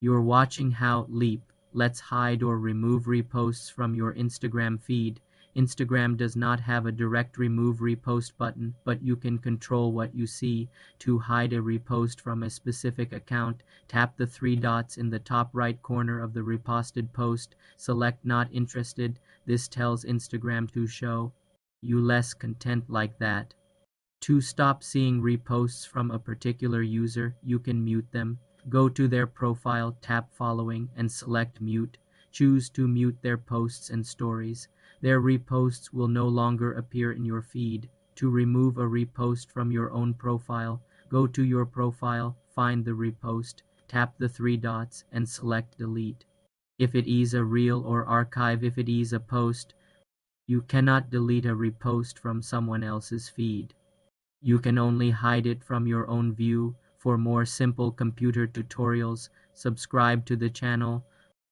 You're watching how Leap lets hide or remove reposts from your Instagram feed. Instagram does not have a direct remove repost button, but you can control what you see. To hide a repost from a specific account, tap the three dots in the top right corner of the reposted post, select Not Interested. This tells Instagram to show you less content like that. To stop seeing reposts from a particular user, you can mute them. Go to their profile, tap Following, and select Mute. Choose to mute their posts and stories. Their reposts will no longer appear in your feed. To remove a repost from your own profile, go to your profile, find the repost, tap the three dots, and select Delete. If it is a reel or archive, if it is a post, you cannot delete a repost from someone else's feed. You can only hide it from your own view. For more simple computer tutorials, subscribe to the channel.